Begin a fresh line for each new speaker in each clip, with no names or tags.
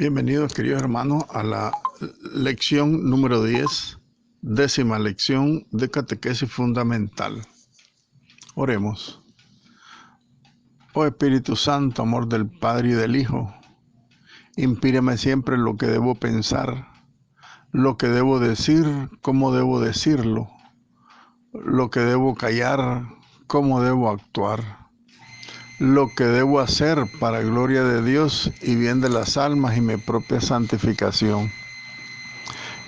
Bienvenidos, queridos hermanos, a la lección número 10, 10ª lección de catequesis fundamental. Oremos. Oh Espíritu Santo, amor del Padre y del Hijo, inspírame siempre lo que debo pensar, lo que debo decir, cómo debo decirlo, lo que debo callar, cómo debo actuar, lo que debo hacer para gloria de Dios y bien de las almas y mi propia santificación.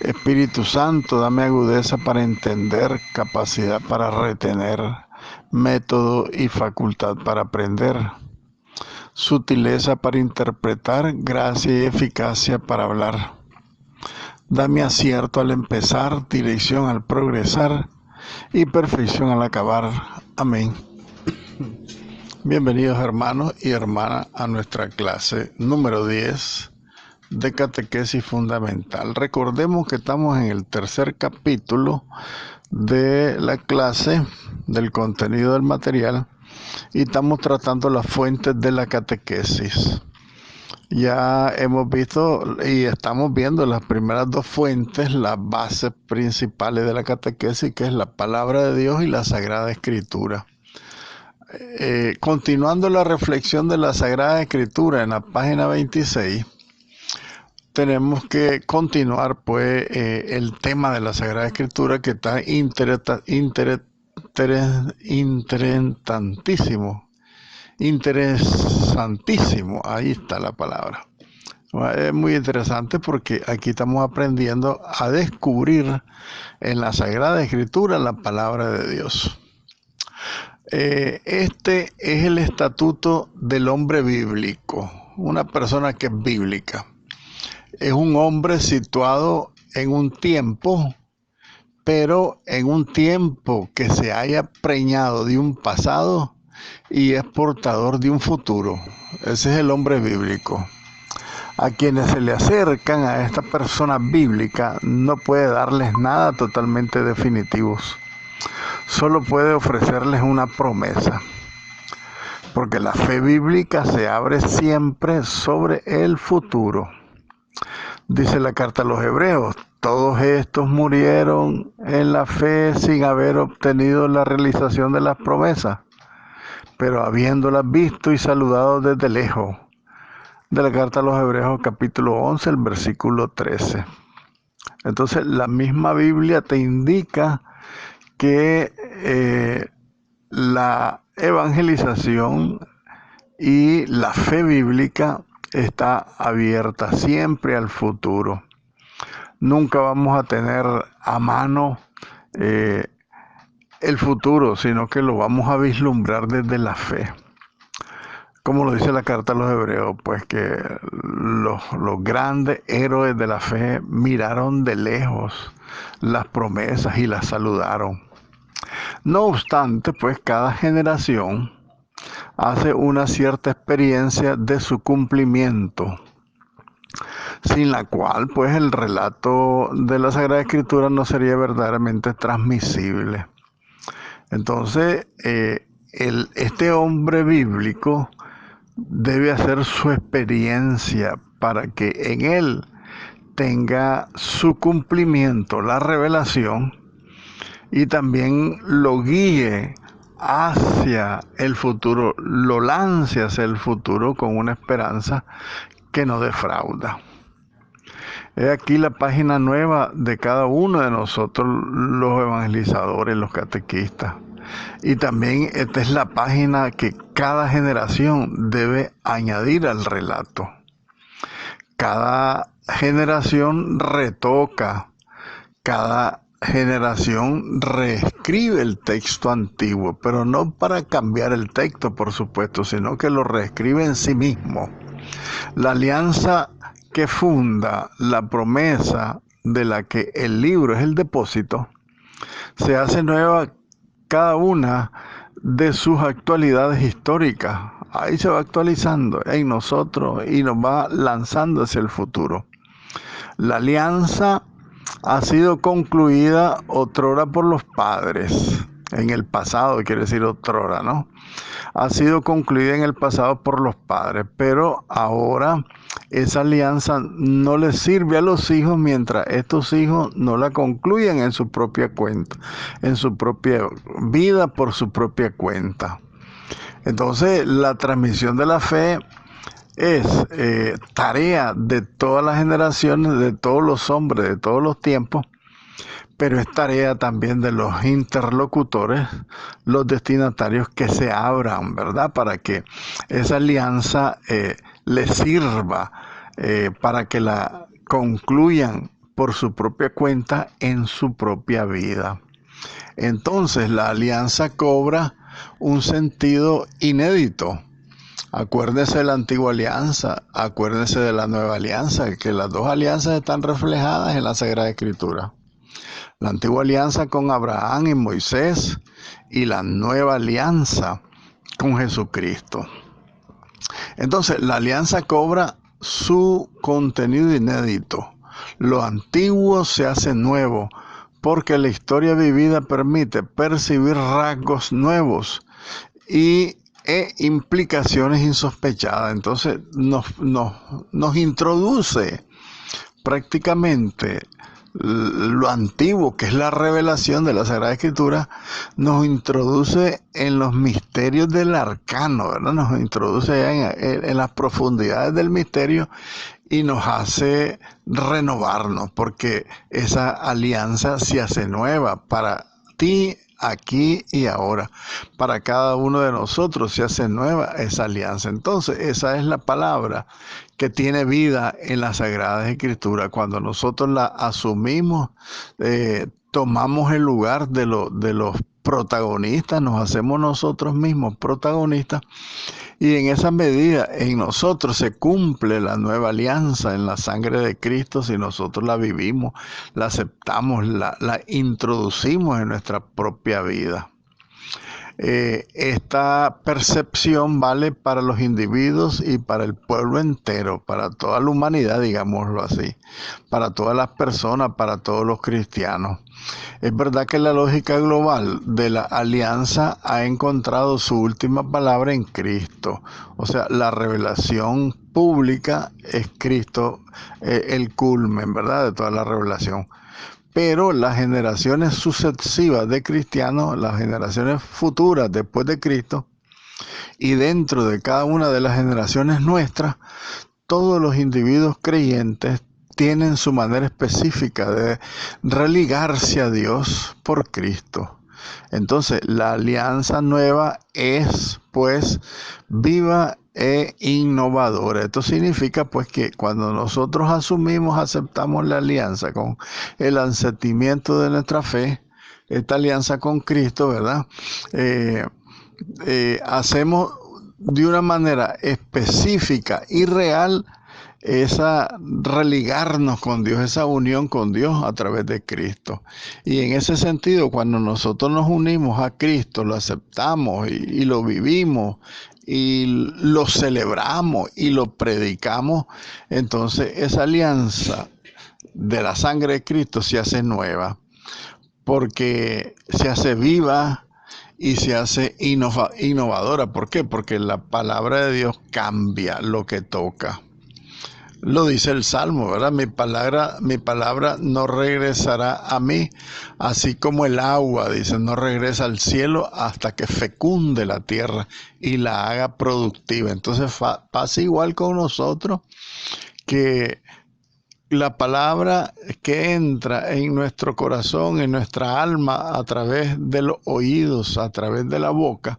Espíritu Santo, dame agudeza para entender, capacidad para retener, método y facultad para aprender, sutileza para interpretar, gracia y eficacia para hablar. Dame acierto al empezar, dirección al progresar y perfección al acabar. Amén. Bienvenidos hermanos y hermanas a nuestra clase número 10 de catequesis fundamental. Recordemos que estamos en el tercer capítulo de la clase, del contenido del material, y estamos tratando las fuentes de la catequesis. Ya hemos visto y estamos viendo las primeras dos fuentes, las bases principales de la catequesis, que es la palabra de Dios y la Sagrada Escritura. Continuando la reflexión de la Sagrada Escritura en la página 26, tenemos que continuar pues el tema de la Sagrada Escritura, que está interesantísimo, ahí está la palabra. Es muy interesante porque aquí estamos aprendiendo a descubrir en la Sagrada Escritura la palabra de Dios. Este es el estatuto del hombre bíblico, una persona que es bíblica. Es un hombre situado en un tiempo, pero en un tiempo que se haya preñado de un pasado y es portador de un futuro. Ese es el hombre bíblico. A quienes se le acercan a esta persona bíblica no puede darles nada totalmente definitivos. Solo puede ofrecerles una promesa, porque la fe bíblica se abre siempre sobre el futuro. Dice la carta a los Hebreos: todos estos murieron en la fe sin haber obtenido la realización de las promesas, pero habiéndolas visto y saludado desde lejos. De la carta a los Hebreos capítulo 11, el versículo 13. Entonces la misma Biblia te indica que la evangelización y la fe bíblica está abierta siempre al futuro. Nunca vamos a tener a mano el futuro, sino que lo vamos a vislumbrar desde la fe. Como lo dice la carta a los Hebreos, pues que los grandes héroes de la fe miraron de lejos las promesas y las saludaron. No obstante, pues cada generación hace una cierta experiencia de su cumplimiento, sin la cual pues el relato de la Sagrada Escritura no sería verdaderamente transmisible. Entonces, este hombre bíblico debe hacer su experiencia para que en él tenga su cumplimiento, la revelación, y también lo guíe hacia el futuro, lo lance hacia el futuro con una esperanza que no defrauda. He aquí la página nueva de cada uno de nosotros, los evangelizadores, los catequistas. Y también esta es la página que cada generación debe añadir al relato. Cada generación retoca, cada generación reescribe el texto antiguo, pero no para cambiar el texto, por supuesto, sino que lo reescribe en sí mismo. La alianza que funda la promesa de la que el libro es el depósito, se hace nueva cada una de sus actualidades históricas. Ahí se va actualizando en nosotros y nos va lanzando hacia el futuro. La alianza ha sido concluida otrora por los padres, en el pasado, quiere decir otrora, ¿no? Ha sido concluida en el pasado por los padres, pero ahora esa alianza no le sirve a los hijos mientras estos hijos no la concluyan en su propia cuenta, en su propia vida por su propia cuenta. Entonces, la transmisión de la fe es tarea de todas las generaciones, de todos los hombres, de todos los tiempos, pero es tarea también de los interlocutores, los destinatarios que se abran, ¿verdad? Para que esa alianza les sirva, para que la concluyan por su propia cuenta en su propia vida. Entonces la alianza cobra un sentido inédito. Acuérdense de la antigua alianza, acuérdense de la nueva alianza, que las dos alianzas están reflejadas en la Sagrada Escritura. La antigua alianza con Abraham y Moisés y la nueva alianza con Jesucristo. Entonces, la alianza cobra su contenido inédito. Lo antiguo se hace nuevo porque la historia vivida permite percibir rasgos nuevos e implicaciones insospechadas. Entonces, nos introduce prácticamente lo antiguo, que es la revelación de la Sagrada Escritura, nos introduce en los misterios del arcano, ¿verdad? Nos introduce en las profundidades del misterio y nos hace renovarnos, porque esa alianza se hace nueva para ti, aquí y ahora. Para cada uno de nosotros se hace nueva esa alianza. Entonces, esa es la palabra que tiene vida en las Sagradas Escrituras. Cuando nosotros la asumimos, tomamos el lugar de los protagonistas, nos hacemos nosotros mismos protagonistas, y en esa medida en nosotros se cumple la nueva alianza en la sangre de Cristo si nosotros la vivimos, la aceptamos, la introducimos en nuestra propia vida. Esta percepción vale para los individuos y para el pueblo entero, para toda la humanidad, digámoslo así, para todas las personas, para todos los cristianos. Es verdad que la lógica global de la alianza ha encontrado su última palabra en Cristo. O sea, la revelación pública es Cristo, el culmen, ¿verdad?, de toda la revelación. Pero las generaciones sucesivas de cristianos, las generaciones futuras después de Cristo, y dentro de cada una de las generaciones nuestras, todos los individuos creyentes tienen su manera específica de religarse a Dios por Cristo. Entonces, la alianza nueva es, pues, viva e innovadora. Esto significa, pues, que cuando nosotros asumimos, aceptamos la alianza con el asentimiento de nuestra fe, esta alianza con Cristo, ¿verdad? Hacemos de una manera específica y real esa religarnos con Dios, esa unión con Dios a través de Cristo. Y en ese sentido, cuando nosotros nos unimos a Cristo, lo aceptamos y lo vivimos y lo celebramos y lo predicamos, entonces esa alianza de la sangre de Cristo se hace nueva, porque se hace viva y se hace innovadora. ¿Por qué? Porque la palabra de Dios cambia lo que toca. Lo dice el Salmo, ¿verdad? Mi palabra no regresará a mí, así como el agua, dice, no regresa al cielo hasta que fecunde la tierra y la haga productiva. Entonces pasa igual con nosotros, que la palabra que entra en nuestro corazón, en nuestra alma, a través de los oídos, a través de la boca,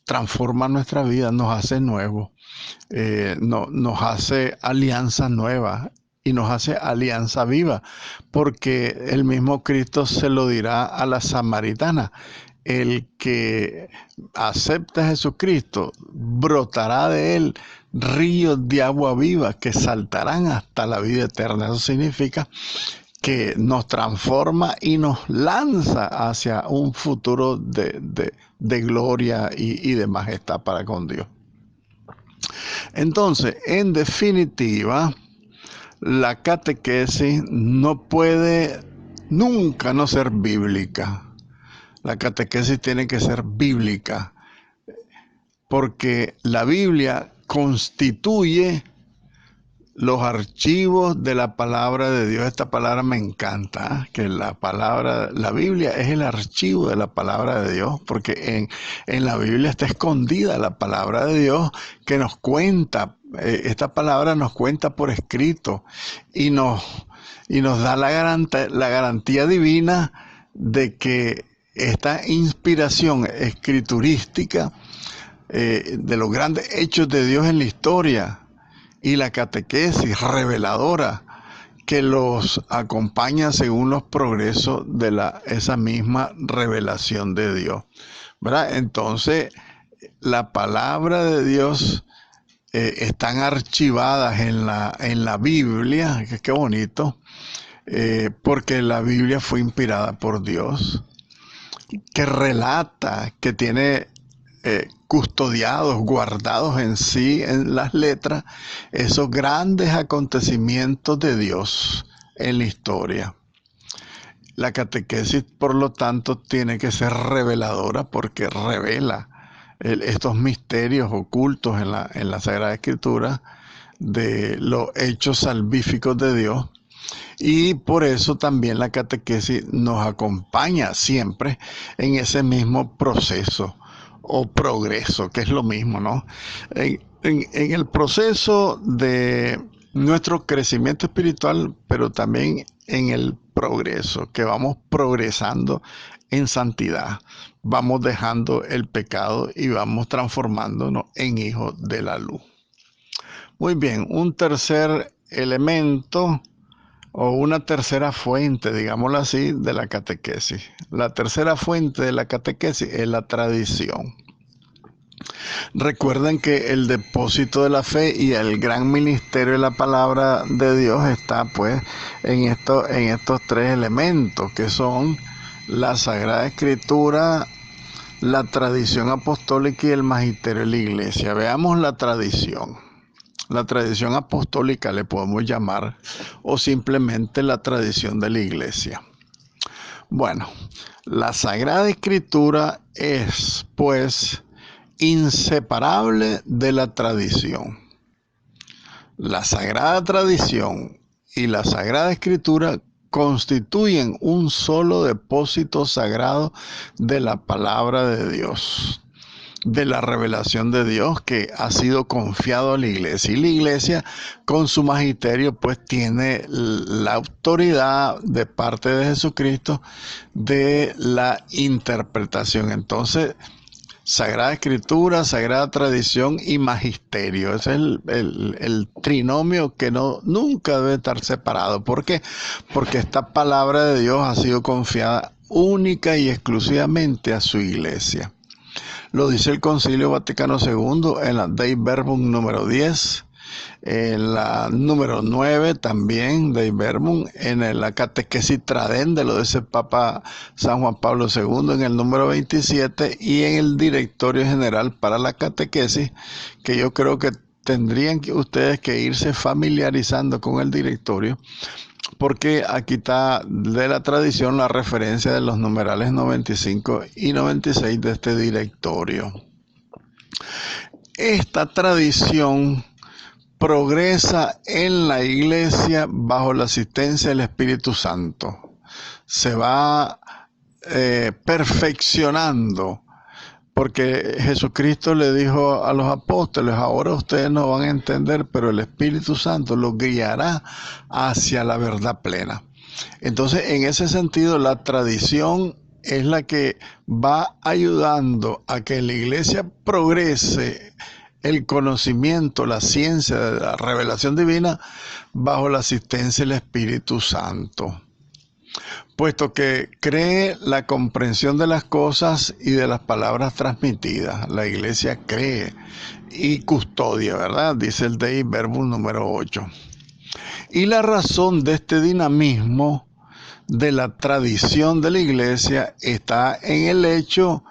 transforma nuestra vida, nos hace nuevos. Nos hace alianza nueva y nos hace alianza viva, porque el mismo Cristo se lo dirá a la samaritana: el que acepta a Jesucristo, brotará de él ríos de agua viva que saltarán hasta la vida eterna. Eso significa que nos transforma y nos lanza hacia un futuro de gloria y de majestad para con Dios. Entonces, en definitiva, la catequesis no puede nunca no ser bíblica. La catequesis tiene que ser bíblica, porque la Biblia constituye los archivos de la palabra de Dios. Esta palabra me encanta, que la Biblia es el archivo de la palabra de Dios, porque en la Biblia está escondida la palabra de Dios que nos cuenta, esta palabra nos cuenta por escrito y nos da la garantía divina de que esta inspiración escriturística de los grandes hechos de Dios en la historia y la catequesis reveladora que los acompaña según los progresos de esa misma revelación de Dios, ¿verdad? Entonces, la palabra de Dios están archivadas en la Biblia, qué bonito, porque la Biblia fue inspirada por Dios, que relata, que tiene custodiados, guardados en sí, en las letras, esos grandes acontecimientos de Dios en la historia. La catequesis, por lo tanto, tiene que ser reveladora porque revela estos misterios ocultos en la Sagrada Escritura de los hechos salvíficos de Dios. Y por eso también la catequesis nos acompaña siempre en ese mismo proceso o progreso, que es lo mismo, ¿no? En el proceso de nuestro crecimiento espiritual, pero también en el progreso, que vamos progresando en santidad, vamos dejando el pecado y vamos transformándonos en hijos de la luz. Muy bien, un tercer elemento o una tercera fuente, digámoslo así, de la catequesis. La tercera fuente de la catequesis es la tradición. Recuerden que el depósito de la fe y el gran ministerio de la palabra de Dios está pues en estos tres elementos, que son la Sagrada Escritura, la tradición apostólica y el magisterio de la Iglesia. Veamos la tradición. La tradición apostólica le podemos llamar, o simplemente la tradición de la Iglesia. Bueno, la Sagrada Escritura es, pues, inseparable de la tradición. La Sagrada Tradición y la Sagrada Escritura constituyen un solo depósito sagrado de la palabra de Dios, de la revelación de Dios que ha sido confiado a la Iglesia. Y la Iglesia, con su magisterio, pues tiene la autoridad de parte de Jesucristo de la interpretación. Entonces, Sagrada Escritura, Sagrada Tradición y Magisterio. Ese es el trinomio que nunca debe estar separado. ¿Por qué? Porque esta palabra de Dios ha sido confiada única y exclusivamente a su Iglesia. Lo dice el Concilio Vaticano II en la Dei Verbum número 10, en la número 9 también, Dei Verbum, en la Catequesis Tradendae, lo dice el Papa San Juan Pablo II en el número 27, y en el Directorio General para la Catequesis, que yo creo que tendrían ustedes que irse familiarizando con el directorio, porque aquí está de la tradición la referencia de los numerales 95 y 96 de este directorio. Esta tradición progresa en la Iglesia bajo la asistencia del Espíritu Santo. Se va perfeccionando, porque Jesucristo le dijo a los apóstoles: ahora ustedes no van a entender, pero el Espíritu Santo los guiará hacia la verdad plena. Entonces, en ese sentido, la tradición es la que va ayudando a que la Iglesia progrese el conocimiento, la ciencia de la revelación divina bajo la asistencia del Espíritu Santo, puesto que cree la comprensión de las cosas y de las palabras transmitidas. La Iglesia cree y custodia, ¿verdad? Dice el Dei Verbum número 8. Y la razón de este dinamismo de la tradición de la Iglesia está en el hecho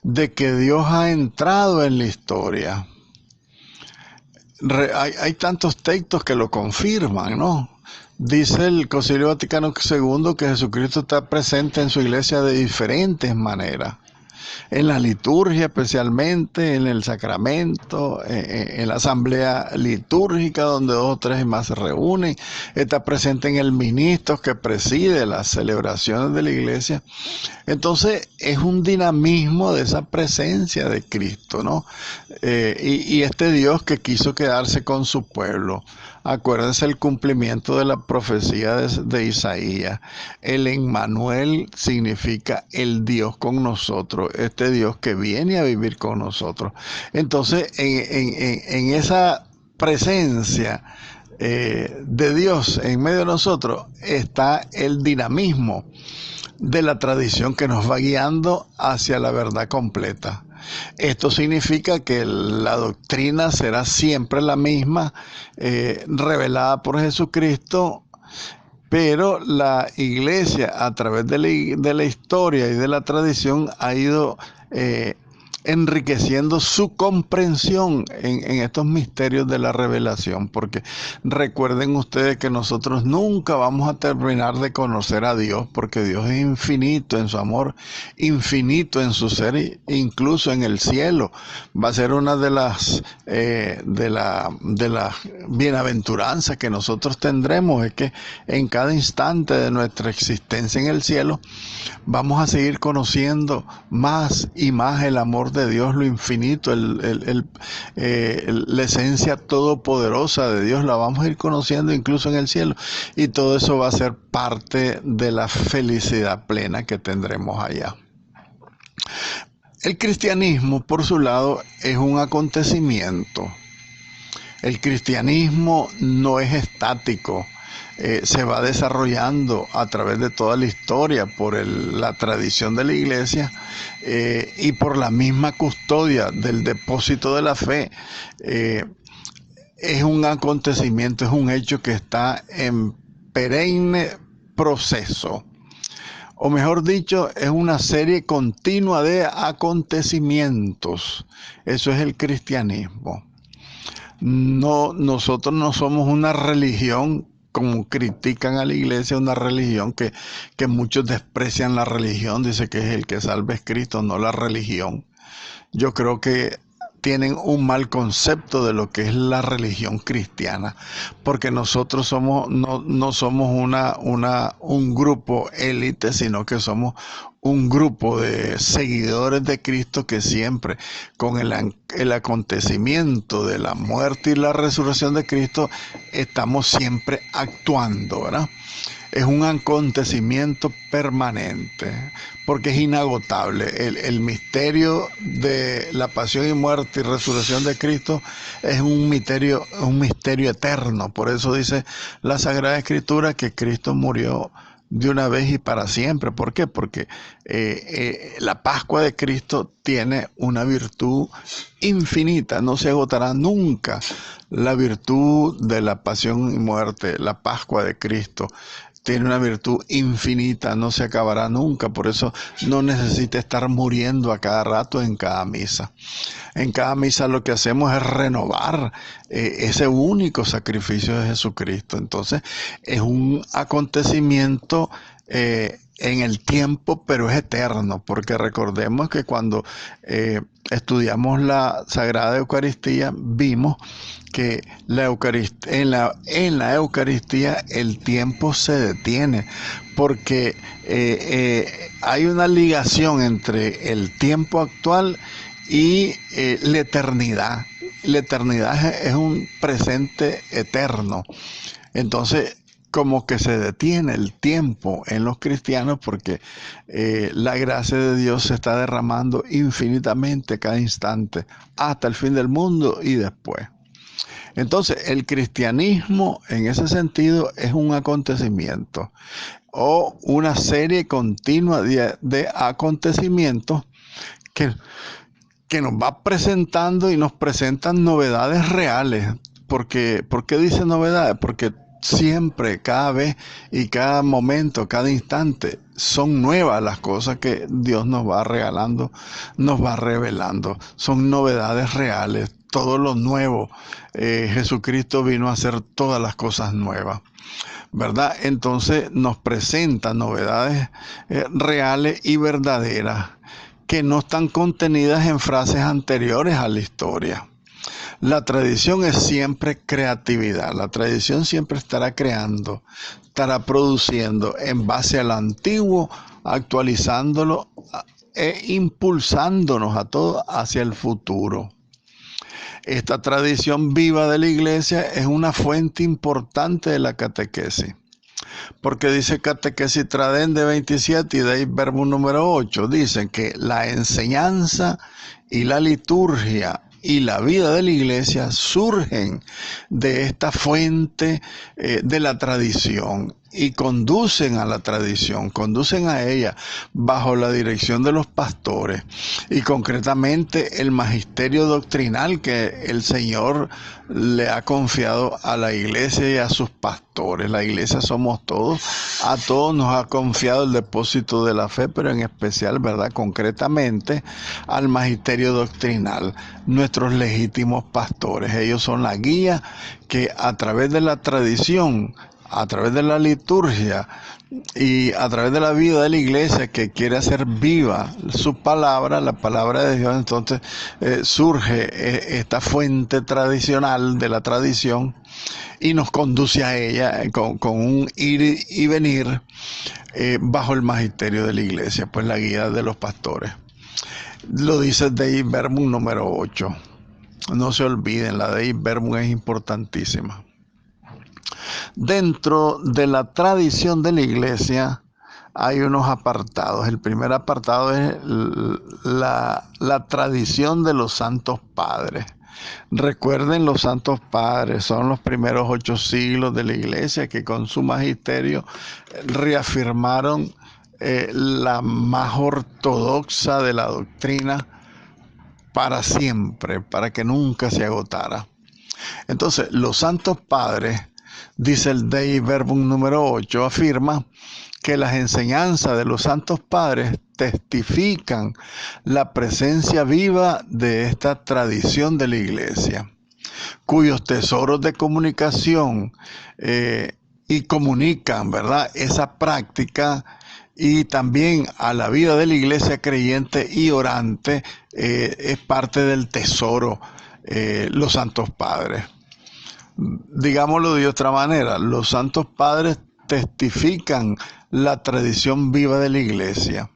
de que Dios ha entrado en la historia. Hay tantos textos que lo confirman, ¿no? Dice el Concilio Vaticano II que Jesucristo está presente en su iglesia de diferentes maneras. en la liturgia especialmente, en el sacramento, en la asamblea litúrgica donde 2 o 3 y más se reúnen, está presente en el ministro que preside las celebraciones de la iglesia. Entonces es un dinamismo de esa presencia de Cristo, ¿no? Y este Dios que quiso quedarse con su pueblo. Acuérdense el cumplimiento de la profecía de Isaías. El Emmanuel significa el Dios con nosotros, este Dios que viene a vivir con nosotros. Entonces, en esa presencia de Dios en medio de nosotros está el dinamismo de la tradición que nos va guiando hacia la verdad completa. Esto significa que la doctrina será siempre la misma, revelada por Jesucristo, pero la iglesia a través de la historia y de la tradición ha ido enriqueciendo su comprensión en estos misterios de la revelación, porque recuerden ustedes que nosotros nunca vamos a terminar de conocer a Dios, porque Dios es infinito en su amor, infinito en su ser, incluso en el cielo. Va a ser una de las bienaventuranzas que nosotros tendremos, es que en cada instante de nuestra existencia en el cielo vamos a seguir conociendo más y más el amor de Dios, lo infinito, la esencia todopoderosa de Dios, la vamos a ir conociendo incluso en el cielo, y todo eso va a ser parte de la felicidad plena que tendremos allá. El cristianismo, por su lado, es un acontecimiento. El cristianismo no es estático. Se va desarrollando a través de toda la historia por la tradición de la iglesia y por la misma custodia del depósito de la fe. Es un acontecimiento, es un hecho que está en perenne proceso. O mejor dicho, es una serie continua de acontecimientos. Eso es el cristianismo. No, nosotros no somos una religión, como critican a la iglesia, una religión que muchos desprecian la religión, dice que es el que salva es Cristo, no la religión. Yo creo que tienen un mal concepto de lo que es la religión cristiana, porque nosotros no somos un grupo élite, sino que somos un grupo de seguidores de Cristo que siempre, con el acontecimiento de la muerte y la resurrección de Cristo, estamos siempre actuando, ¿verdad? Es un acontecimiento permanente, porque es inagotable. El misterio de la pasión y muerte y resurrección de Cristo es un misterio eterno. Por eso dice la Sagrada Escritura que Cristo murió de una vez y para siempre. ¿Por qué? Porque la Pascua de Cristo tiene una virtud infinita, no se agotará nunca. La virtud de la pasión y muerte, la Pascua de Cristo, tiene una virtud infinita, no se acabará nunca. Por eso no necesita estar muriendo a cada rato en cada misa. En cada misa lo que hacemos es renovar ese único sacrificio de Jesucristo. Entonces es un acontecimiento en el tiempo, pero es eterno, porque recordemos que cuando estudiamos la Sagrada Eucaristía, vimos que en la Eucaristía el tiempo se detiene, porque hay una ligación entre el tiempo actual y la eternidad. La eternidad es un presente eterno. Entonces, como que se detiene el tiempo en los cristianos, porque la gracia de Dios se está derramando infinitamente cada instante, hasta el fin del mundo y después. Entonces, el cristianismo en ese sentido es un acontecimiento o una serie continua de acontecimientos que nos va presentando y nos presentan novedades reales. ¿Por qué dice novedades? Porque siempre, cada vez y cada momento, cada instante, son nuevas las cosas que Dios nos va regalando, nos va revelando. Son novedades reales, todo lo nuevo. Jesucristo vino a hacer todas las cosas nuevas, ¿verdad? Entonces nos presenta novedades reales y verdaderas que no están contenidas en frases anteriores a la historia. La tradición es siempre creatividad. La tradición siempre estará creando, estará produciendo en base al antiguo, actualizándolo e impulsándonos a todos hacia el futuro. Esta tradición viva de la iglesia es una fuente importante de la catequesis. Porque dice Catequesis Tradende 27 y Dei Verbum número 8, dicen que la enseñanza y la liturgia y la vida de la iglesia surgen de esta fuente de la tradición y conducen a la tradición, conducen a ella bajo la dirección de los pastores y concretamente el magisterio doctrinal que el Señor le ha confiado a la iglesia y a sus pastores. La iglesia somos todos, a todos nos ha confiado el depósito de la fe, pero en especial, ¿verdad?, concretamente al magisterio doctrinal, nuestros legítimos pastores. Ellos son la guía que a través de la tradición, a través de la liturgia y a través de la vida de la iglesia que quiere hacer viva su palabra, la palabra de Dios, entonces surge esta fuente tradicional de la tradición y nos conduce a ella con un ir y venir bajo el magisterio de la iglesia, pues la guía de los pastores. Lo dice Dei Verbum número 8. No se olviden, la Dei Verbum es importantísima. Dentro de la tradición de la iglesia hay unos apartados. El primer apartado es la tradición de los santos padres. Recuerden, los santos padres son los primeros 8 siglos de la iglesia que con su magisterio reafirmaron la más ortodoxa de la doctrina para siempre, para que nunca se agotara. Entonces, los santos padres, dice el Dei Verbum número 8, afirma que las enseñanzas de los santos padres testifican la presencia viva de esta tradición de la iglesia, cuyos tesoros de comunicación y comunican, ¿verdad?, esa práctica y también a la vida de la iglesia creyente y orante, es parte del tesoro, los santos padres. Digámoslo de otra manera, los santos padres testifican la tradición viva de la iglesia.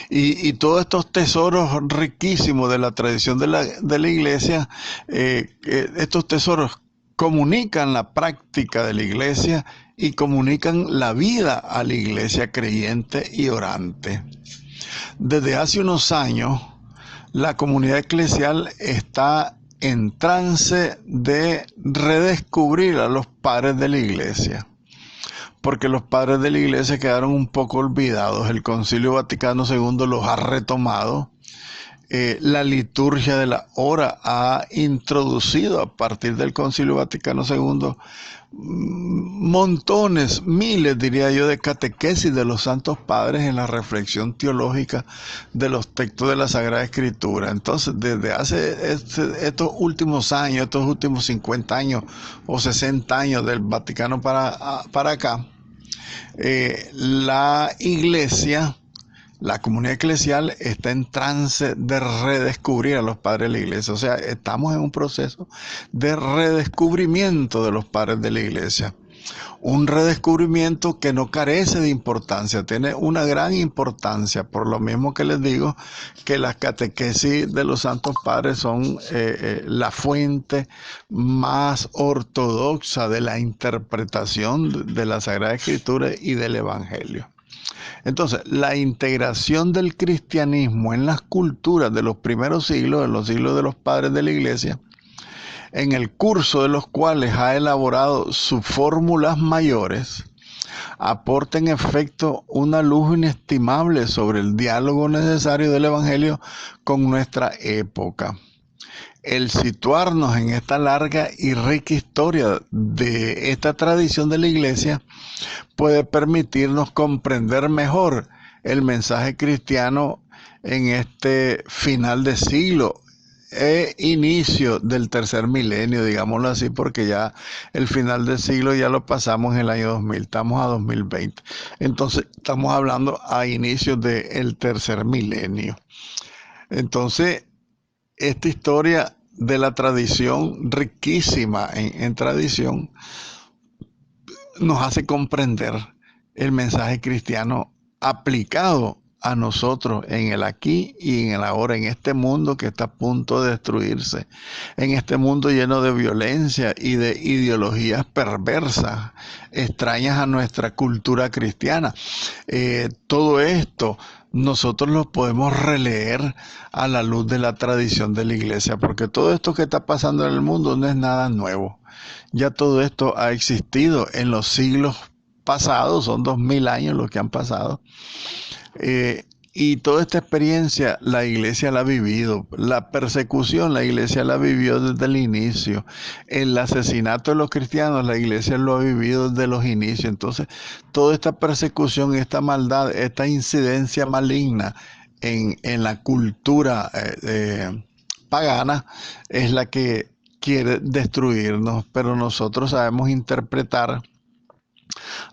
Y todos estos tesoros riquísimos de la tradición de la iglesia, estos tesoros comunican la práctica de la iglesia y comunican la vida a la iglesia creyente y orante. Desde hace unos años, la comunidad eclesial está en trance de redescubrir a los padres de la iglesia, porque los padres de la iglesia quedaron un poco olvidados. El Concilio Vaticano II los ha retomado. La liturgia de la hora ha introducido a partir del Concilio Vaticano II montones, miles diría yo, de catequesis de los santos padres en la reflexión teológica de los textos de la Sagrada Escritura. Entonces, desde hace estos últimos años, estos últimos 50 años o 60 años del Vaticano para acá, la iglesia, la comunidad eclesial está en trance de redescubrir a los padres de la iglesia. O sea, estamos en un proceso de redescubrimiento de los padres de la iglesia. Un redescubrimiento que no carece de importancia, tiene una gran importancia, por lo mismo que les digo que las catequesis de los santos padres son la fuente más ortodoxa de la interpretación de la Sagrada Escritura y del Evangelio. Entonces, la integración del cristianismo en las culturas de los primeros siglos, en los siglos de los padres de la iglesia, en el curso de los cuales ha elaborado sus fórmulas mayores, aporta en efecto una luz inestimable sobre el diálogo necesario del Evangelio con nuestra época. El situarnos en esta larga y rica historia de esta tradición de la iglesia puede permitirnos comprender mejor el mensaje cristiano en este final de siglo e inicio del tercer milenio, digámoslo así, porque ya el final del siglo ya lo pasamos en el año 2000, estamos a 2020. Entonces estamos hablando a inicios del tercer milenio. Entonces, esta historia de la tradición, riquísima en tradición, nos hace comprender el mensaje cristiano aplicado a nosotros en el aquí y en el ahora, en este mundo que está a punto de destruirse, en este mundo lleno de violencia y de ideologías perversas, extrañas a nuestra cultura cristiana. Todo esto nosotros lo podemos releer a la luz de la tradición de la iglesia, porque todo esto que está pasando en el mundo no es nada nuevo. Ya todo esto ha existido en los siglos pasados, son 2000 años los que han pasado. Y toda esta experiencia la iglesia la ha vivido. La persecución la iglesia la vivió desde el inicio. El asesinato de los cristianos la iglesia lo ha vivido desde los inicios. Entonces, toda esta persecución, esta maldad, esta incidencia maligna en la cultura pagana es la que quiere destruirnos, pero nosotros sabemos interpretar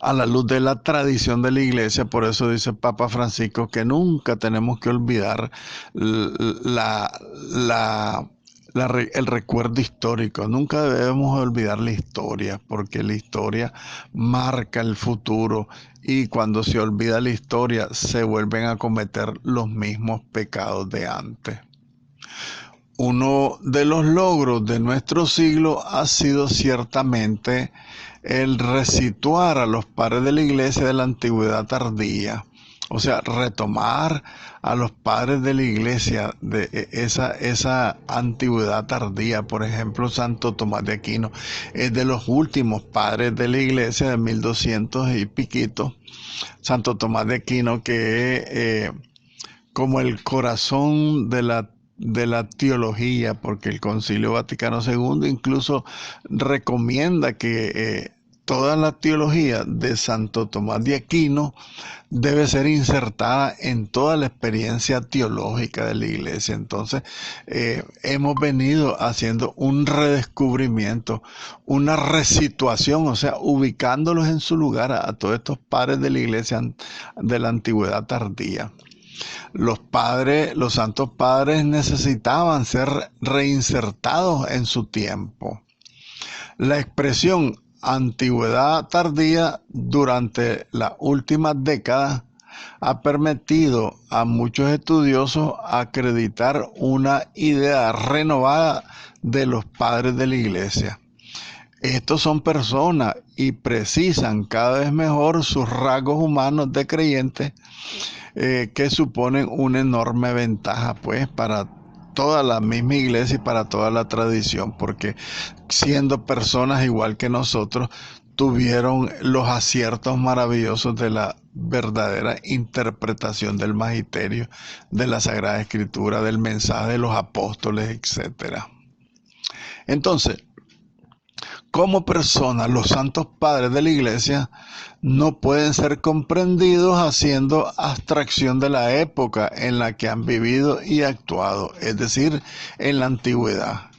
a la luz de la tradición de la iglesia. Por eso dice Papa Francisco que nunca tenemos que olvidar la, la, el recuerdo histórico. Nunca debemos olvidar la historia, porque la historia marca el futuro y cuando se olvida la historia se vuelven a cometer los mismos pecados de antes. Uno de los logros de nuestro siglo ha sido ciertamente el resituar a los padres de la iglesia de la antigüedad tardía, o sea, retomar a los padres de la iglesia de esa antigüedad tardía. Por ejemplo, Santo Tomás de Aquino es de los últimos padres de la iglesia de 1200 y piquito. Santo Tomás de Aquino, que es como el corazón de la teología, porque el Concilio Vaticano II incluso recomienda que toda la teología de Santo Tomás de Aquino debe ser insertada en toda la experiencia teológica de la iglesia. Entonces, hemos venido haciendo un redescubrimiento, una resituación, o sea, ubicándolos en su lugar a todos estos padres de la iglesia de la antigüedad tardía. Los padres, los santos padres necesitaban ser reinsertados en su tiempo. La expresión antigüedad tardía durante las últimas décadas ha permitido a muchos estudiosos acreditar una idea renovada de los padres de la iglesia. Estos son personas y precisan cada vez mejor sus rasgos humanos de creyentes, que suponen una enorme ventaja pues para toda la misma iglesia y para toda la tradición, porque siendo personas igual que nosotros, tuvieron los aciertos maravillosos de la verdadera interpretación del magisterio, de la Sagrada Escritura, del mensaje de los apóstoles, etcétera. Entonces, como personas, los santos padres de la iglesia no pueden ser comprendidos haciendo abstracción de la época en la que han vivido y actuado, es decir, en la antigüedad.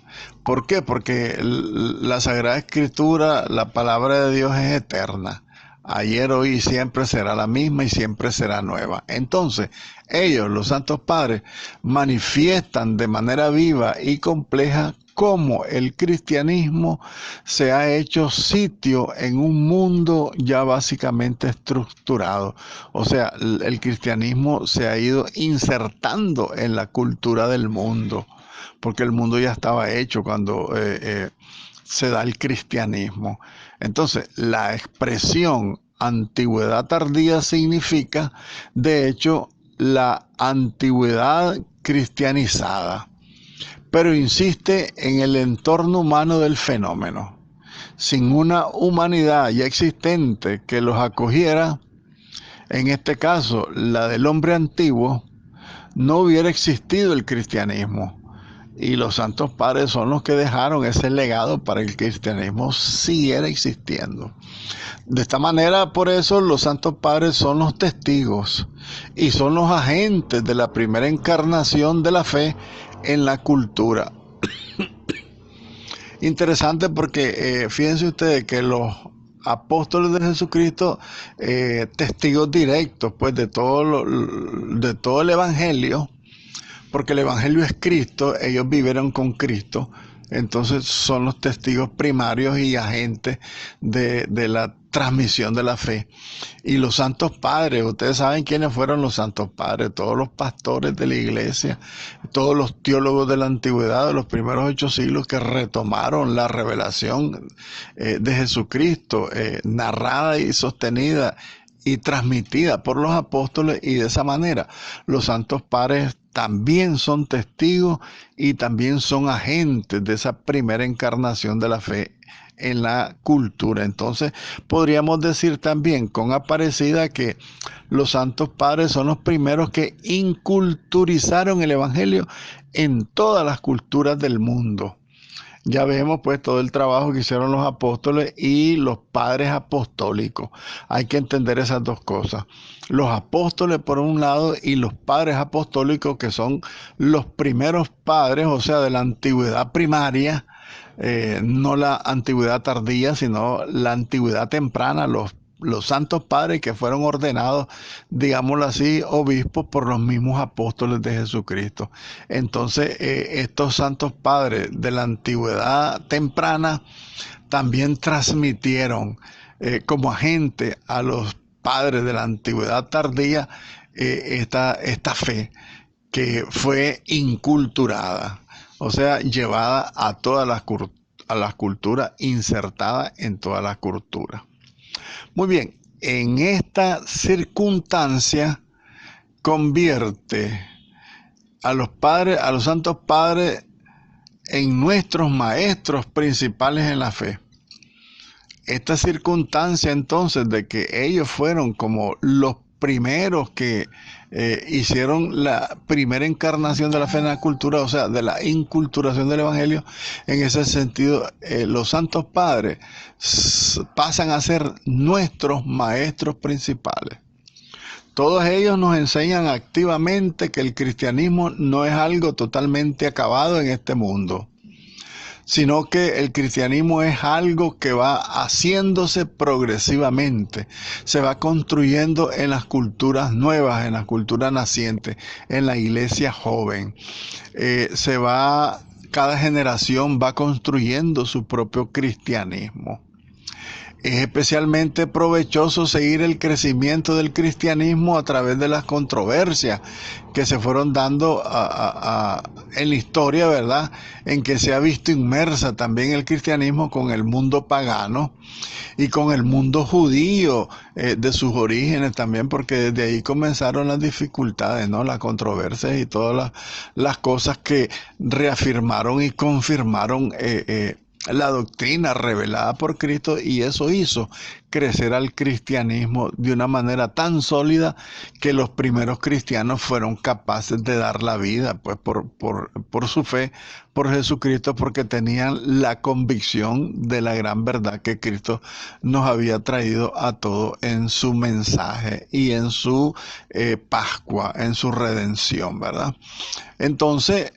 ¿Por qué? Porque la Sagrada Escritura, la palabra de Dios es eterna. Ayer, hoy y siempre será la misma y siempre será nueva. Entonces, ellos, los santos padres, manifiestan de manera viva y compleja cómo el cristianismo se ha hecho sitio en un mundo ya básicamente estructurado. O sea, el cristianismo se ha ido insertando en la cultura del mundo, porque el mundo ya estaba hecho cuando se da el cristianismo. Entonces, la expresión antigüedad tardía significa, de hecho, la antigüedad cristianizada, pero insiste en el entorno humano del fenómeno. Sin una humanidad ya existente que los acogiera, en este caso la del hombre antiguo, no hubiera existido el cristianismo. Y los santos padres son los que dejaron ese legado para que el cristianismo siguiera existiendo. De esta manera, por eso, los santos padres son los testigos y son los agentes de la primera encarnación de la fe en la cultura. Interesante porque fíjense ustedes que los apóstoles de Jesucristo, testigos directos pues de todo el evangelio, porque el Evangelio es Cristo, ellos vivieron con Cristo, entonces son los testigos primarios y agentes de la transmisión de la fe. Y los santos padres, ustedes saben quiénes fueron los santos padres, todos los pastores de la iglesia, todos los teólogos de la antigüedad, de los primeros 8 siglos, que retomaron la revelación de Jesucristo, narrada y sostenida y transmitida por los apóstoles, y de esa manera los santos padres también son testigos y también son agentes de esa primera encarnación de la fe en la cultura. Entonces podríamos decir también con Aparecida que los santos padres son los primeros que inculturizaron el Evangelio en todas las culturas del mundo. Ya vemos pues todo el trabajo que hicieron los apóstoles y los padres apostólicos. Hay que entender esas dos cosas. Los apóstoles por un lado y los padres apostólicos, que son los primeros padres, o sea, de la antigüedad primaria, no la antigüedad tardía, sino la antigüedad temprana, los santos padres que fueron ordenados, digámoslo así, obispos por los mismos apóstoles de Jesucristo. Entonces, estos santos padres de la antigüedad temprana también transmitieron como agente a los padres de la antigüedad tardía esta fe que fue inculturada, o sea, llevada a todas las culturas, insertada en todas las culturas. Muy bien, en esta circunstancia convierte a los padres, a los santos padres, en nuestros maestros principales en la fe. Esta circunstancia entonces de que ellos fueron como los primeros que hicieron la primera encarnación de la fe en la cultura, o sea, de la inculturación del Evangelio, en ese sentido, los santos padres pasan a ser nuestros maestros principales. Todos ellos nos enseñan activamente que el cristianismo no es algo totalmente acabado en este mundo, sino que el cristianismo es algo que va haciéndose progresivamente, se va construyendo en las culturas nuevas, en las culturas nacientes, en la iglesia joven. Cada generación va construyendo su propio cristianismo. Es especialmente provechoso seguir el crecimiento del cristianismo a través de las controversias que se fueron dando en la historia, ¿verdad? En que se ha visto inmersa también el cristianismo con el mundo pagano y con el mundo judío de sus orígenes también, porque desde ahí comenzaron las dificultades, ¿no? Las controversias y todas las cosas que reafirmaron y confirmaron la doctrina revelada por Cristo, y eso hizo crecer al cristianismo de una manera tan sólida que los primeros cristianos fueron capaces de dar la vida pues por su fe por Jesucristo, porque tenían la convicción de la gran verdad que Cristo nos había traído a todos en su mensaje y en su Pascua, en su redención, ¿verdad? Entonces,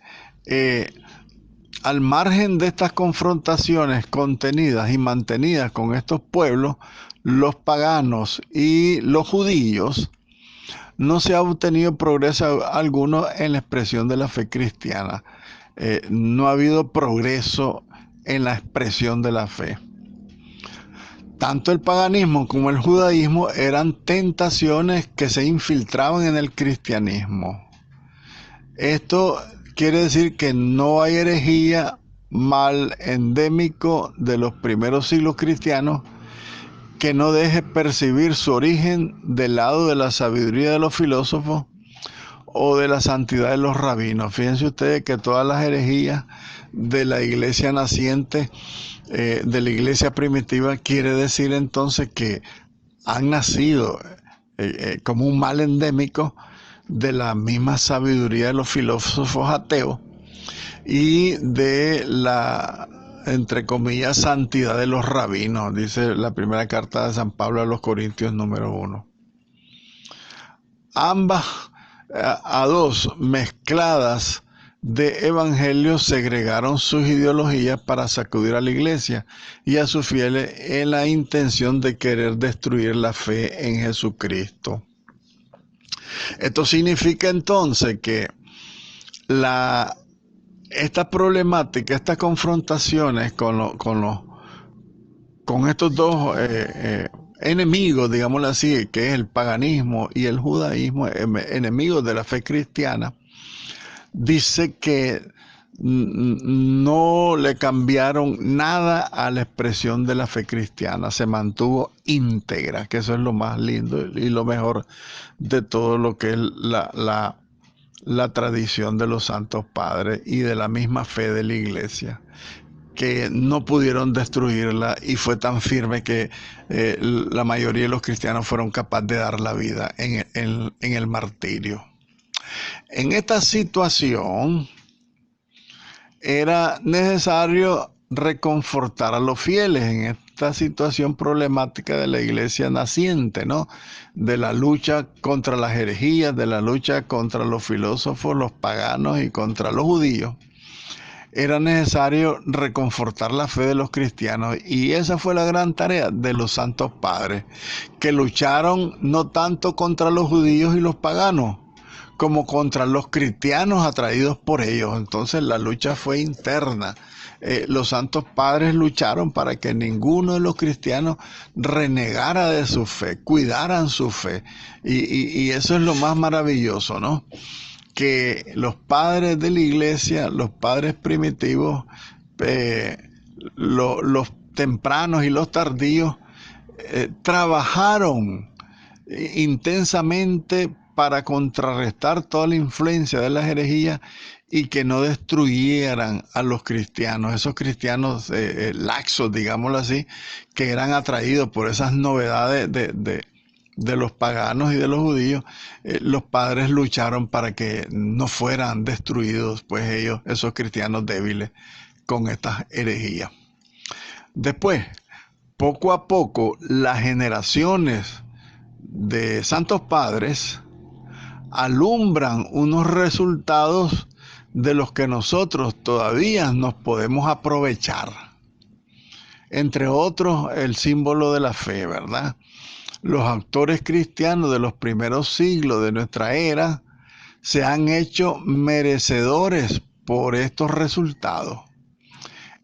al margen de estas confrontaciones contenidas y mantenidas con estos pueblos, los paganos y los judíos, no se ha obtenido progreso alguno en la expresión de la fe cristiana. No ha habido progreso en la expresión de la fe. Tanto el paganismo como el judaísmo eran tentaciones que se infiltraban en el cristianismo. Esto quiere decir que no hay herejía, mal endémico de los primeros siglos cristianos, que no deje percibir su origen del lado de la sabiduría de los filósofos o de la santidad de los rabinos. Fíjense ustedes que todas las herejías de la iglesia naciente, de la iglesia primitiva, quiere decir entonces que han nacido como un mal endémico de la misma sabiduría de los filósofos ateos y de la, entre comillas, santidad de los rabinos, dice la primera carta de San Pablo a los Corintios número 1. Ambas a dos mezcladas de evangelios segregaron sus ideologías para sacudir a la iglesia y a sus fieles en la intención de querer destruir la fe en Jesucristo. Esto significa entonces que esta problemática, estas confrontaciones con estos dos enemigos, digámoslo así, que es el paganismo y el judaísmo, enemigos de la fe cristiana, dice que no le cambiaron nada a la expresión de la fe cristiana, se mantuvo íntegra, que eso es lo más lindo y lo mejor de todo lo que es la tradición de los santos padres y de la misma fe de la iglesia, que no pudieron destruirla y fue tan firme que la mayoría de los cristianos fueron capaces de dar la vida en el martirio. En esta situación era necesario reconfortar a los fieles en esta situación problemática de la iglesia naciente, ¿no? De la lucha contra las herejías, de la lucha contra los filósofos, los paganos y contra los judíos. Era necesario reconfortar la fe de los cristianos y esa fue la gran tarea de los santos padres, que lucharon no tanto contra los judíos y los paganos, como contra los cristianos atraídos por ellos. Entonces la lucha fue interna. Los santos padres lucharon para que ninguno de los cristianos renegara de su fe, cuidaran su fe. Y eso es lo más maravilloso, ¿no? Que los padres de la iglesia, los padres primitivos, los tempranos y los tardíos, trabajaron intensamente para contrarrestar toda la influencia de las herejías y que no destruyeran a los cristianos, esos cristianos laxos, digámoslo así, que eran atraídos por esas novedades de los paganos y de los judíos. Los padres lucharon para que no fueran destruidos, pues ellos, esos cristianos débiles, con estas herejías. Después, poco a poco, las generaciones de santos padres alumbran unos resultados de los que nosotros todavía nos podemos aprovechar. Entre otros, el símbolo de la fe, ¿verdad? Los autores cristianos de los primeros siglos de nuestra era se han hecho merecedores por estos resultados.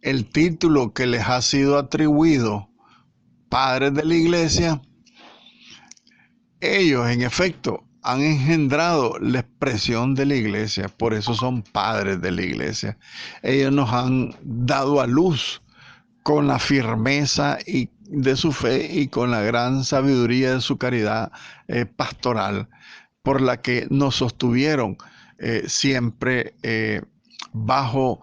El título que les ha sido atribuido, padres de la iglesia, ellos en efecto han engendrado la expresión de la iglesia, por eso son padres de la iglesia. Ellos nos han dado a luz con la firmeza de su fe y con la gran sabiduría de su caridad pastoral, por la que nos sostuvieron siempre bajo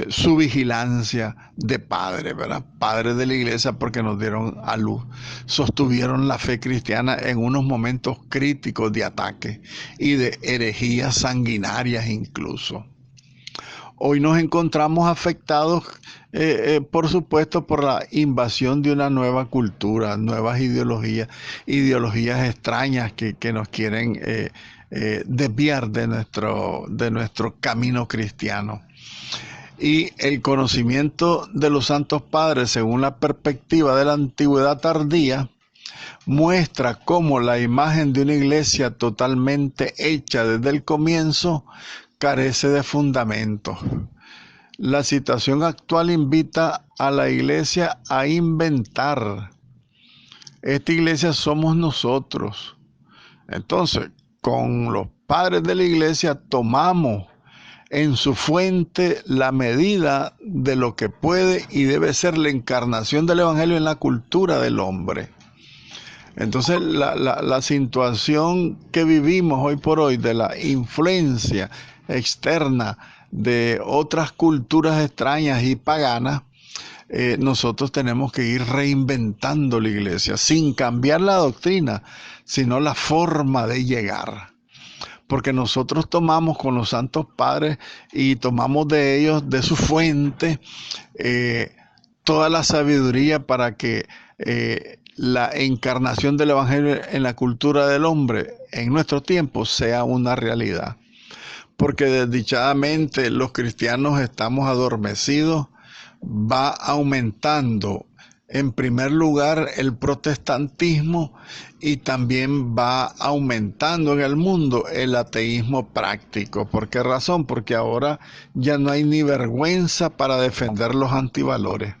su vigilancia de padre, ¿verdad? Padres de la iglesia, porque nos dieron a luz, sostuvieron la fe cristiana en unos momentos críticos de ataque y de herejías sanguinarias incluso. Hoy nos encontramos afectados, por supuesto, por la invasión de una nueva cultura, nuevas ideologías extrañas que nos quieren desviar de nuestro camino cristiano. Y el conocimiento de los santos padres, según la perspectiva de la antigüedad tardía, muestra cómo la imagen de una iglesia totalmente hecha desde el comienzo carece de fundamentos. La situación actual invita a la iglesia a inventar. Esta iglesia somos nosotros. Entonces, con los padres de la iglesia tomamos en su fuente la medida de lo que puede y debe ser la encarnación del evangelio en la cultura del hombre. Entonces la situación que vivimos hoy por hoy de la influencia externa de otras culturas extrañas y paganas, nosotros tenemos que ir reinventando la iglesia sin cambiar la doctrina, sino la forma de llegar. Porque nosotros tomamos con los santos padres y tomamos de ellos, de su fuente, toda la sabiduría para que la encarnación del evangelio en la cultura del hombre en nuestro tiempo sea una realidad. Porque desdichadamente los cristianos estamos adormecidos, va aumentando en primer lugar el protestantismo y también va aumentando en el mundo el ateísmo práctico. ¿Por qué razón? Porque ahora ya no hay ni vergüenza para defender los antivalores.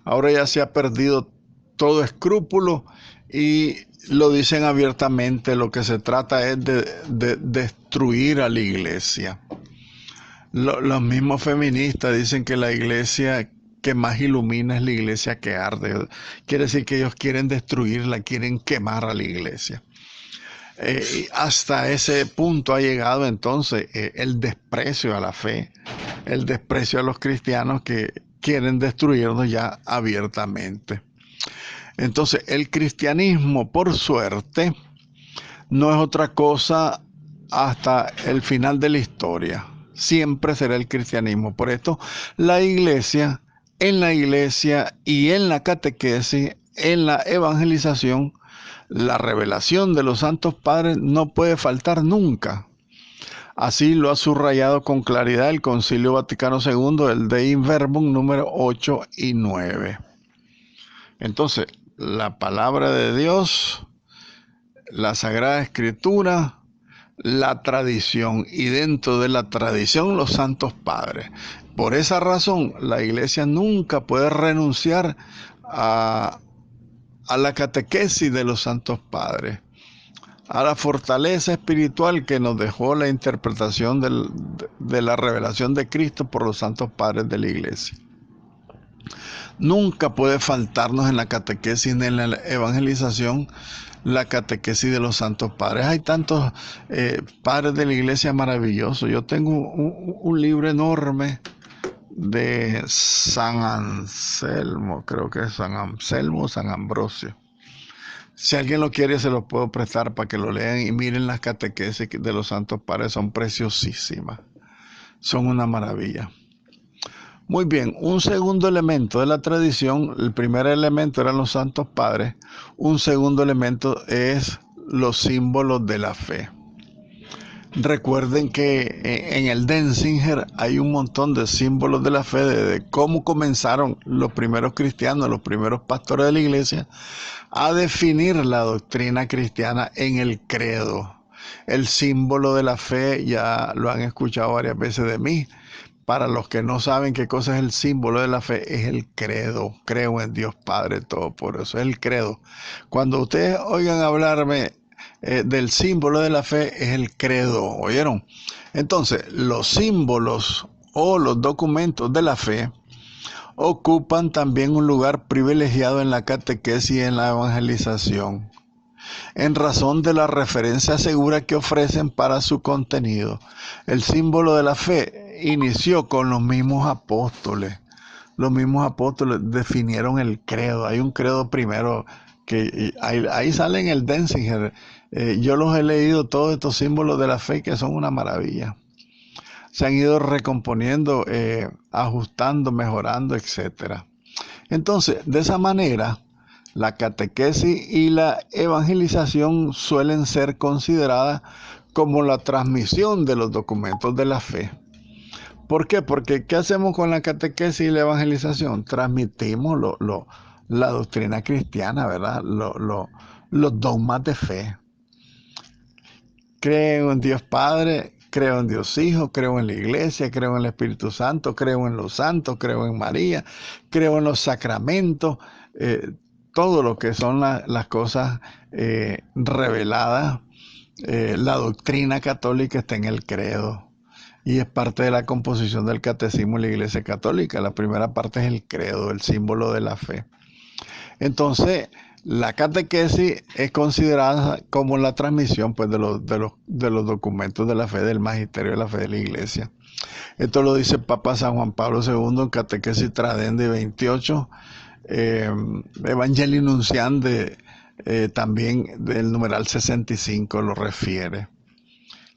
Ahora ya se ha perdido todo escrúpulo y lo dicen abiertamente. Lo que se trata es de destruir a la iglesia. Los mismos feministas dicen que la iglesia que más ilumina es la iglesia que arde. Quiere decir que ellos quieren destruirla, quieren quemar a la iglesia. Hasta ese punto ha llegado entonces el desprecio a la fe, el desprecio a los cristianos que quieren destruirnos ya abiertamente. Entonces el cristianismo, por suerte, no es otra cosa hasta el final de la historia. Siempre será el cristianismo. Por esto, en la iglesia y en la catequesis, en la evangelización, la revelación de los santos padres no puede faltar nunca. Así lo ha subrayado con claridad el Concilio Vaticano II, el Dei Verbum número 8 y 9. Entonces, la palabra de Dios, la Sagrada Escritura, la tradición y dentro de la tradición los santos padres. Por esa razón, la iglesia nunca puede renunciar a la catequesis de los santos padres, a la fortaleza espiritual que nos dejó la interpretación de la revelación de Cristo por los santos padres de la iglesia. Nunca puede faltarnos en la catequesis ni en la evangelización la catequesis de los santos padres. Hay tantos padres de la iglesia maravillosos. Yo tengo un libro enorme de San Anselmo, creo que es San Anselmo, San Ambrosio. Si alguien lo quiere, se lo puedo prestar para que lo lean y miren las catequesis de los santos padres, son preciosísimas, son una maravilla. Muy bien, un segundo elemento de la tradición, el primer elemento eran los santos padres, un segundo elemento es los símbolos de la fe. Recuerden que en el Denzinger hay un montón de símbolos de la fe, de cómo comenzaron los primeros cristianos, los primeros pastores de la iglesia, a definir la doctrina cristiana en el credo. El símbolo de la fe, ya lo han escuchado varias veces de mí. Para los que no saben qué cosa es el símbolo de la fe, es el credo. Creo en Dios Padre Todopoderoso, es el credo. Cuando ustedes oigan hablarme del símbolo de la fe, es el credo, ¿oyeron? Entonces, los símbolos o los documentos de la fe ocupan también un lugar privilegiado en la catequesis y en la evangelización, en razón de la referencia segura que ofrecen para su contenido. El símbolo de la fe inició con los mismos apóstoles. Los mismos apóstoles definieron el credo. Hay un credo primero que ahí sale en el Denzinger. Yo los he leído, todos estos símbolos de la fe, que son una maravilla. Se han ido recomponiendo, ajustando, mejorando, etc. Entonces, de esa manera, la catequesis y la evangelización suelen ser consideradas como la transmisión de los documentos de la fe. ¿Por qué? Porque ¿qué hacemos con la catequesis y la evangelización? Transmitimos la doctrina cristiana, ¿verdad? Los dogmas de fe. Creo en Dios Padre, creo en Dios Hijo, creo en la Iglesia, creo en el Espíritu Santo, creo en los santos, creo en María, creo en los sacramentos, todo lo que son las cosas reveladas. La doctrina católica está en el credo y es parte de la composición del catecismo de la Iglesia Católica. La primera parte es el credo, el símbolo de la fe. Entonces, la catequesis es considerada como la transmisión, pues, de los documentos de la fe, del magisterio de la fe de la Iglesia. Esto lo dice el Papa San Juan Pablo II en Catequesis Tradendae 28, Evangelii Nunciandi también del numeral 65 lo refiere,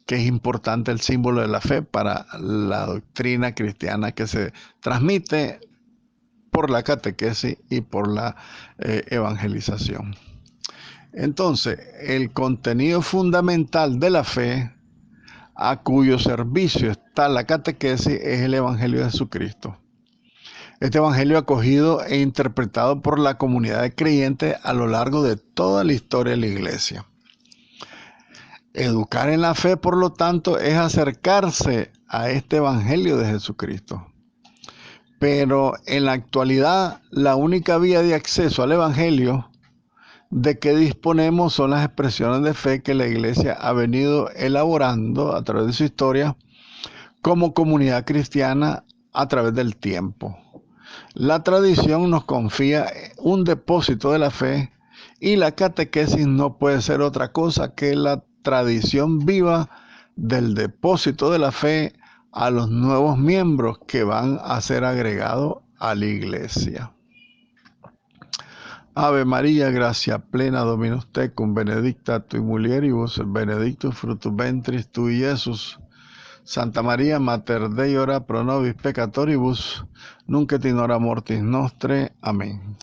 que es importante el símbolo de la fe para la doctrina cristiana que se transmite por la catequesis y por la evangelización. Entonces, el contenido fundamental de la fe, a cuyo servicio está la catequesis, es el Evangelio de Jesucristo. Este evangelio acogido e interpretado por la comunidad de creyentes a lo largo de toda la historia de la iglesia. Educar en la fe, por lo tanto, es acercarse a este evangelio de Jesucristo. Pero en la actualidad, la única vía de acceso al evangelio de que disponemos son las expresiones de fe que la iglesia ha venido elaborando a través de su historia como comunidad cristiana a través del tiempo. La tradición nos confía un depósito de la fe y la catequesis no puede ser otra cosa que la tradición viva del depósito de la fe a los nuevos miembros que van a ser agregados a la iglesia. Ave María, gracia plena, Dominus tecum, benedicta tui mulieribus, benedictus fructus ventris tui, Iesus. Santa María, Mater Dei, ora pro nobis peccatoribus, nunc et in hora mortis nostre. Amén.